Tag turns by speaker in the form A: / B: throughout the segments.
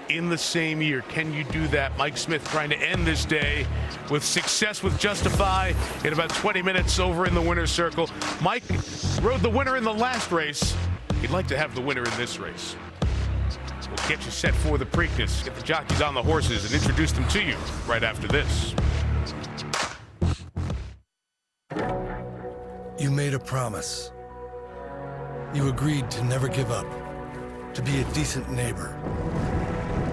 A: in the same year. Can you do that? Mike Smith trying to end this day with success with Justify in about 20 minutes over in the winner's circle. Mike rode the winner in the last race. He'd like to have the winner in this race. We'll get you set for the Preakness, get the jockeys on the horses, and introduce them to you right after this.
B: You made a promise. You agreed to never give up, to be a decent neighbor,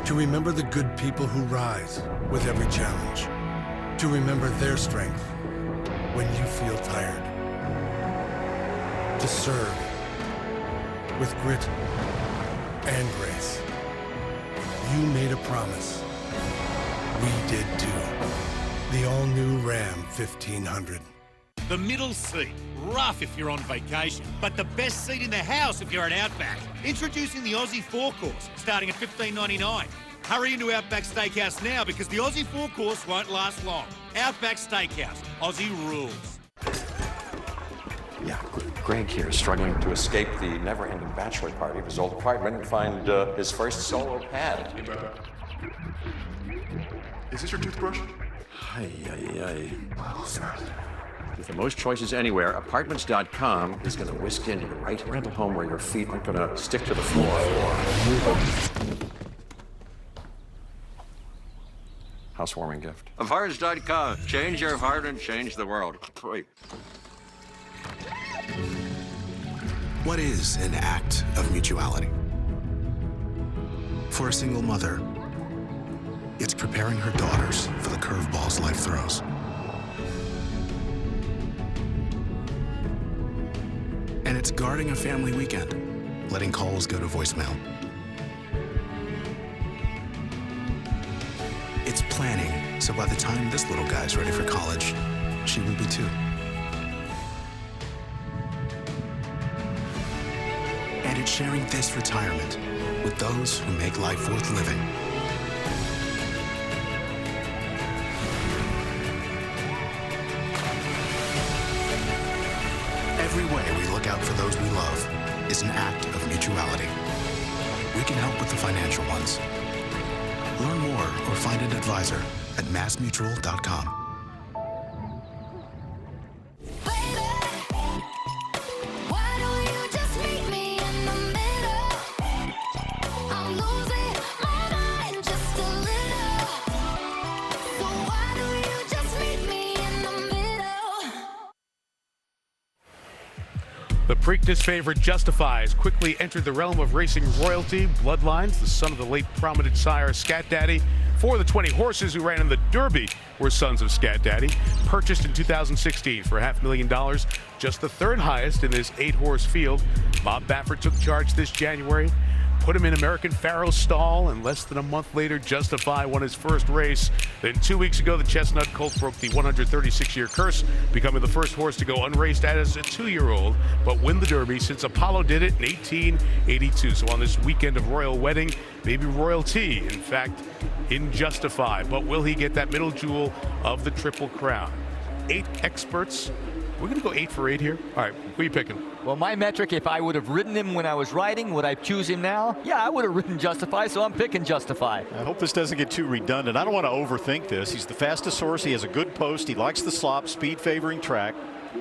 B: to remember the good people who rise with every challenge, to remember their strength when you feel tired, to serve with grit and grace. You made a promise. We did too. The all-new Ram 1500.
C: The middle seat, rough if you're on vacation, but the best seat in the house if you're at Outback. Introducing the Aussie 4-Course, starting at $15.99. Hurry into Outback Steakhouse now because the Aussie 4-Course won't last long. Outback Steakhouse, Aussie rules.
D: Yeah, Greg here, struggling to escape the never-ending bachelor party of his old apartment and find his first solo pad.
E: Is this your toothbrush?
D: Ay, ay, ay. With the most choices anywhere, Apartments.com is going to whisk into the right rental home where your feet aren't going to stick to the floor. Housewarming gift. Apartments.com. Change your heart and change the world. Wait.
F: What is an act of mutuality? For a single mother, it's preparing her daughters for the curveballs life throws. And it's guarding a family weekend, letting calls go to voicemail. It's planning, so by the time this little guy's ready for college, she will be too. And it's sharing this retirement with those who make life worth living. Every way we look out for those we love is an act of mutuality. We can help with the financial ones. Learn more or find an advisor at massmutual.com.
A: The Preakness favorite Justify has quickly entered the realm of racing royalty. Bloodlines, the son of the late prominent sire Scat Daddy. 4 of the 20 horses who ran in the Derby were sons of Scat Daddy. Purchased in 2016 for $500,000, just the 3rd highest in this 8-horse field. Bob Baffert took charge this January, put him in American Pharaoh's stall, and less than a month later, Justify won his first race. Then 2 weeks ago, the Chestnut Colt broke the 136-year curse, becoming the first horse to go unraced as a 2-year-old, but win the Derby since Apollo did it in 1882. So on this weekend of royal wedding, maybe royalty, in fact, in Justify. But will he get that middle jewel of the Triple Crown? 8 experts. We're going to go 8 for 8 here. All right, who are you picking?
G: Well, my metric, if I would have ridden him when I was riding, would I choose him now? Yeah, I would have ridden Justify, so I'm picking Justify.
H: I hope this doesn't get too redundant. I don't want to overthink this. He's the fastest horse. He has a good post. He likes the slop, speed favoring track.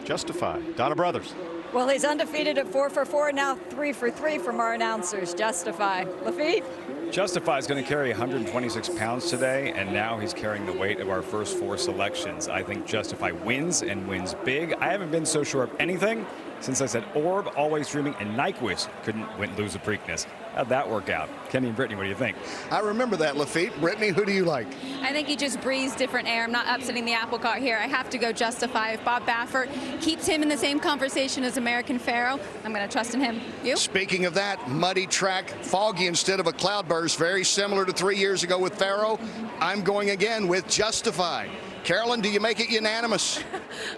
H: Justify. Donna Brothers.
I: Well, he's undefeated at 4 for 4, now 3 for 3 from our announcers. Justify. Lafitte?
J: Justify is going to carry 126 pounds today, and now he's carrying the weight of our first 4 selections. I think Justify wins and wins big. I haven't been so sure of anything since I said Orb, Always Dreaming, and Nyquist couldn't lose the Preakness. How'd that work out? Kenny and Brittany, what do you think?
K: I remember that, Lafitte. Brittany, who do you like?
L: I think he just breathes different air. I'm not upsetting the apple cart here. I have to go Justify. If Bob Baffert keeps him in the same conversation as American Pharaoh, I'm going to trust in him. You?
K: Speaking of that, muddy track, foggy instead of a cloudburst, very similar to 3 years ago with Pharaoh. I'm going again with Justify. Carolyn, do you make it unanimous?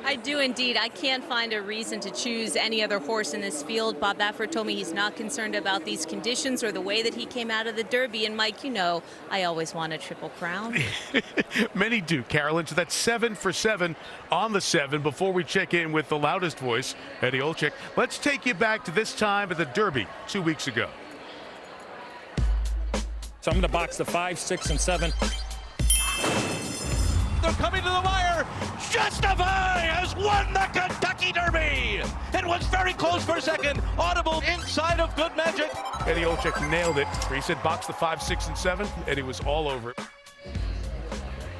M: I do indeed. I can't find a reason to choose any other horse in this field. Bob Baffert told me he's not concerned about these conditions or the way that he came out of the Derby. And Mike, you know, I always want a Triple Crown.
A: Many do, Carolyn. So that's 7 for 7 on the 7. Before we check in with the loudest voice, Eddie Olczyk, let's take you back to this time at the Derby 2 weeks ago.
E: So I'm going to box the 5, 6, and 7.
N: They're coming to the wire. Justify has won the Kentucky Derby. It was very close for a second. Audible inside of Good Magic.
A: Eddie Olczyk nailed it. He said box the 5, 6, and 7, and he was all over it.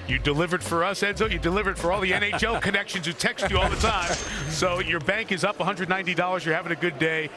A: You delivered for us, Enzo. You delivered for all the NHL connections who text you all the time. So your bank is up $190. You're having a good day.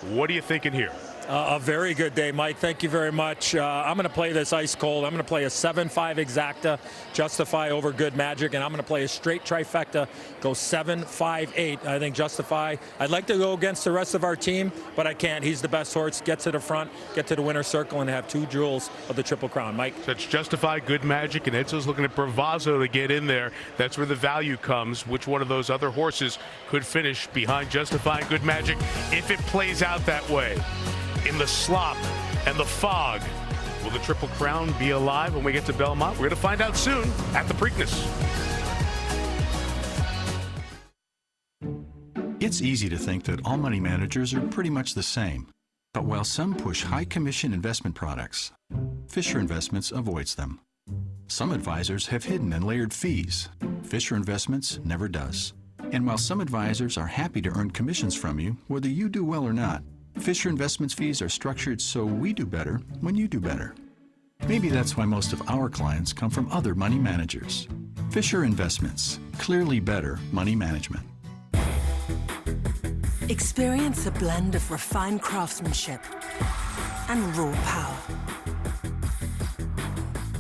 A: What are you thinking here?
E: A very good day, Mike. Thank you very much. I'm going to play this ice cold. I'm going to play a 7-5 exacta, Justify over Good Magic, and I'm going to play a straight trifecta, go 7-5-8. I think Justify. I'd like to go against the rest of our team, but I can't. He's the best horse. Get to the front, get to the winner's circle, and have 2 jewels of the Triple Crown. Mike.
A: So it's Justify, Good Magic, and Enzo's looking at Bravazzo to get in there. That's where the value comes. Which one of those other horses could finish behind Justify and Good Magic if it plays out that way? In the slop and the fog, will the Triple Crown be alive when we get to Belmont? We're going to find out soon at the Preakness.
O: It's easy to think that all money managers are pretty much the same. But while some push high commission investment products, Fisher Investments avoids them. Some advisors have hidden and layered fees. Fisher Investments never does. And while some advisors are happy to earn commissions from you, whether you do well or not, Fisher Investments fees are structured so we do better when you do better. Maybe that's why most of our clients come from other money managers. Fisher Investments, clearly better money management.
P: Experience a blend of refined craftsmanship and raw power.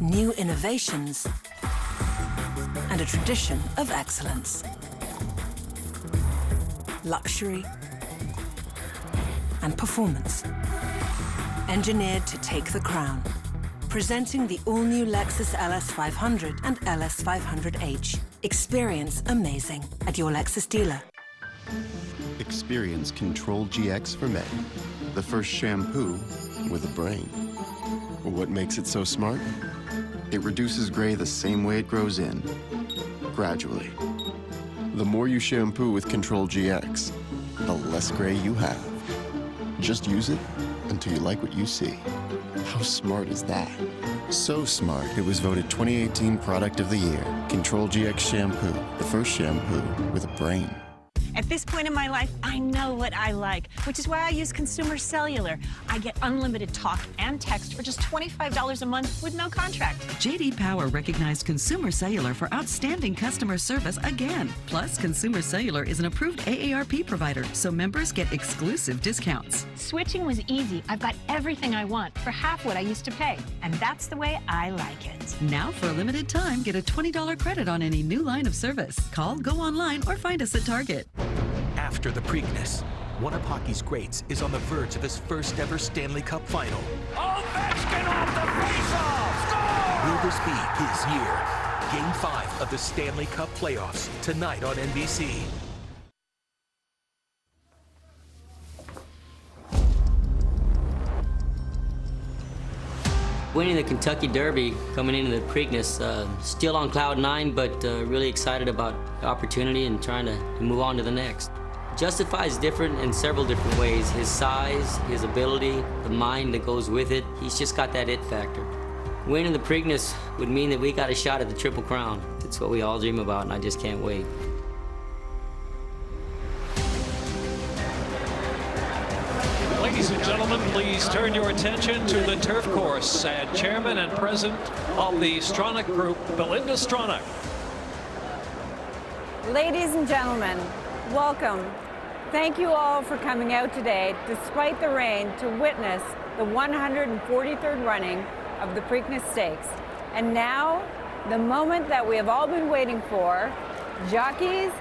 P: New innovations and a tradition of excellence. Luxury and performance. Engineered to take the crown. Presenting the all-new Lexus LS500 and LS500H. Experience amazing at your Lexus dealer.
Q: Experience Control GX for men. The first shampoo with a brain. What makes it so smart? It reduces gray the same way it grows in. Gradually. The more you shampoo with Control GX, the less gray you have. Just use it until you like what you see. How smart is that? So smart, it was voted 2018 Product of the Year. Control GX Shampoo, the first shampoo with a brain.
R: At this point in my life, I know what I like, which is why I use Consumer Cellular. I get unlimited talk and text for just $25 a month with no contract.
S: J.D. Power recognized Consumer Cellular for outstanding customer service again. Plus, Consumer Cellular is an approved AARP provider, so members get exclusive discounts.
R: Switching was easy. I've got everything I want for half what I used to pay, and that's the way I like it.
S: Now, for a limited time, get a $20 credit on any new line of service. Call, go online, or find us at Target.
T: After the Preakness, one of hockey's greats is on the verge of his first ever Stanley Cup final.
N: Ovechkin off the faceoff! Score!
T: Will this be his year? Game 5 of the Stanley Cup playoffs tonight on NBC.
U: Winning the Kentucky Derby, coming into the Preakness, still on cloud 9, but really excited about the opportunity and trying to move on to the next. Justify is different in several different ways. His size, his ability, the mind that goes with it, he's just got that it factor. Winning the Preakness would mean that we got a shot at the Triple Crown. It's what we all dream about, and I just can't wait.
V: Ladies and gentlemen, please turn your attention to the turf course and Chairman and President of the Stronach Group, Belinda Stronach.
I: Ladies and gentlemen, welcome. Thank you all for coming out today, despite the rain, to witness the 143rd running of the Preakness Stakes. And now, the moment that we have all been waiting for, jockeys,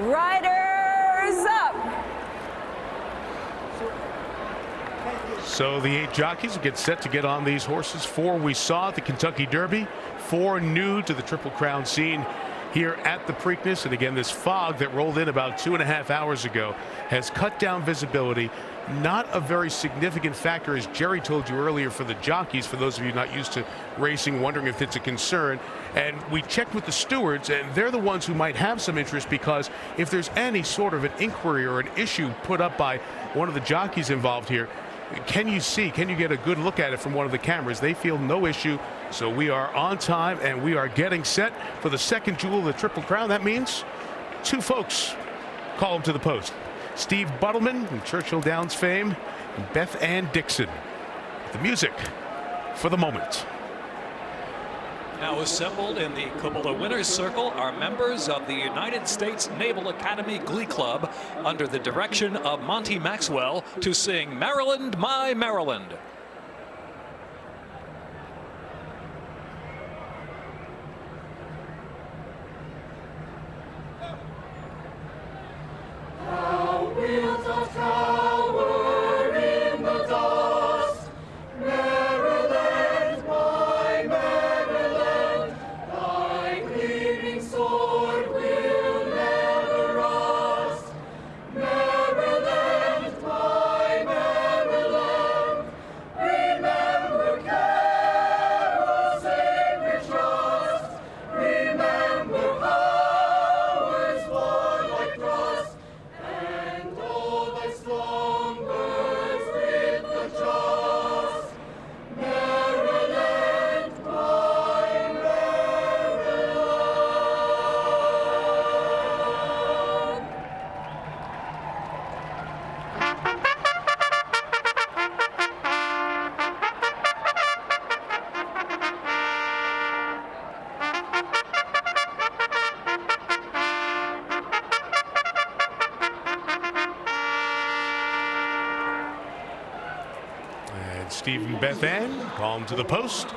I: riders up!
A: So the 8 jockeys get set to get on these horses. 4 we saw at the Kentucky Derby, 4 new to the Triple Crown scene here at the Preakness. And again, this fog that rolled in about 2.5 hours ago has cut down visibility. Not a very significant factor, as Jerry told you earlier, for the jockeys, for those of you not used to racing, wondering if it's a concern. And we checked with the stewards, and they're the ones who might have some interest, because if there's any sort of an inquiry or an issue put up by one of the jockeys involved here, Can you get a good look at it from one of the cameras? They feel no issue. So we are on time and we are getting set for the second jewel of the Triple Crown. That means two folks call him to the post. Steve Buttleman from Churchill Downs fame, and Beth Ann Dixon. The music for the moment.
V: Now assembled in the Cupola Winners Circle are members of the United States Naval Academy Glee Club under the direction of Monty Maxwell to sing Maryland, My Maryland.
B: Our wheels are tower in the dust, Maryland, my Maryland, thy gleaming sword will never rust. Maryland, my Maryland, remember Carroll's sacred trust, remember Howard's warlike thrust, and all thy slumbers with the just. Maryland, my Maryland.
A: And Steve and Beth Ann call him to the post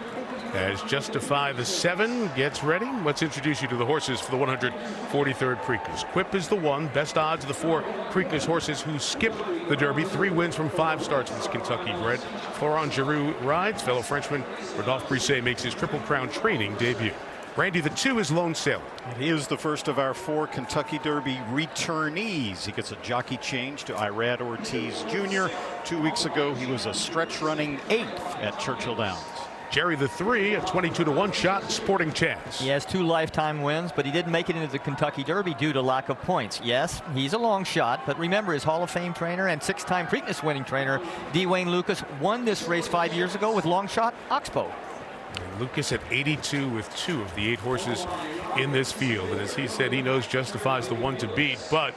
A: as Justify the 7 gets ready. Let's introduce you to the horses for the 143rd Preakness. Quip is the one. Best odds of the 4 Preakness horses who skipped the Derby. 3 wins from 5 starts with this Kentucky bred. Florent Giroux rides. Fellow Frenchman Rodolphe Brisset makes his Triple Crown training debut. Randy, the 2 is Lone Sailor.
H: He is the first of our 4 Kentucky Derby returnees. He gets a jockey change to Irad Ortiz Jr. 2 weeks ago, he was a stretch running 8th at Churchill Downs.
A: Jerry the 3, a 22-1 shot, Sporting Chance.
G: He has 2 lifetime wins, but he didn't make it into the Kentucky Derby due to lack of points. Yes, he's a long shot, but remember his Hall of Fame trainer and 6-time Preakness winning trainer, D. Wayne Lukas, won this race 5 years ago with long shot Oxbow.
A: And Lucas at 82 with 2 of the 8 horses in this field. And as he said, he knows Justify's the one to beat, but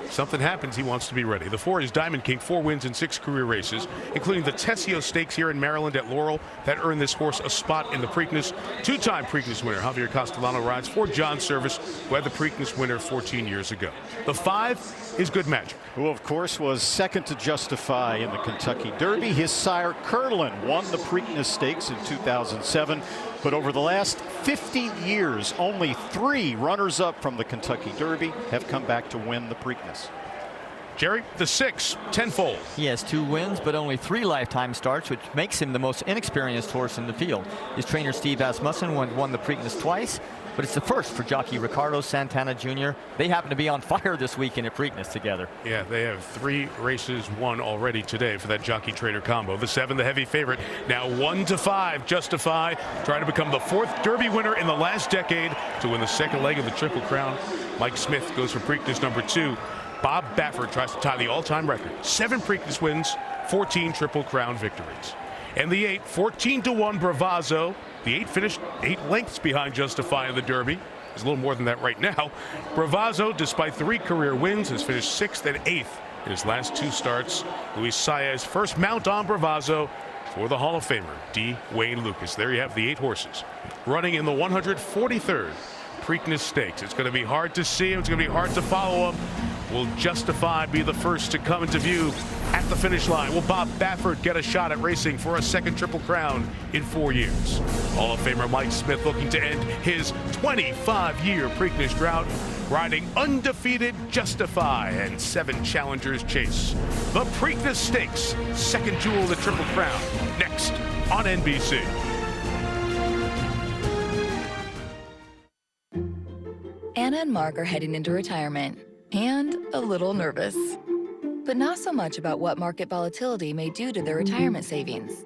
A: something happens, he wants to be ready. The 4 is Diamond King, 4 wins in 6 career races, including the Tessio Stakes here in Maryland at Laurel. That earned this horse a spot in the Preakness. 2-time Preakness winner Javier Castellano rides for John Service, who had the Preakness winner 14 years ago. The 5 is Good Magic,
H: who of course was second to Justify in the Kentucky Derby. His sire Curlin won the Preakness Stakes in 2007, but over the last 50 years, only 3 runners-up from the Kentucky Derby have come back to win the Preakness.
A: Jerry, the 6, tenfold.
G: He has 2 wins, but only 3 lifetime starts, which makes him the most inexperienced horse in the field. His trainer, Steve Asmussen, won the Preakness twice, but it's the first for jockey Ricardo Santana Jr. They happen to be on fire this weekend at Preakness together.
A: Yeah, they have 3 races won already today for that jockey-trainer combo. The 7, the heavy favorite, now 1-5. Justify, trying to become the 4th Derby winner in the last decade to win the second leg of the Triple Crown. Mike Smith goes for Preakness number 2. Bob Baffert tries to tie the all-time record. 7 Preakness wins, 14 Triple Crown victories. And the 8, 14-1 Bravazzo. The 8 finished 8 lengths behind Justify in the Derby. There's a little more than that right now. Bravazzo, despite 3 career wins, has finished 6th and 8th in his last 2 starts. Luis Saez first mount on Bravazzo for the Hall of Famer, D. Wayne Lukas. There you have the 8 horses running in the 143rd Preakness Stakes. It's going to be hard to see him. It's going to be hard to follow him. Will Justify be the first to come into view at the finish line? Will Bob Baffert get a shot at racing for a second Triple Crown in 4 years? Hall of Famer Mike Smith looking to end his 25-year Preakness drought, riding undefeated Justify and 7 challengers chase. The Preakness Stakes, second jewel of the Triple Crown, next on NBC.
C: Anna and Mark are heading into retirement and a little nervous, but not so much about what market volatility may do to their retirement savings.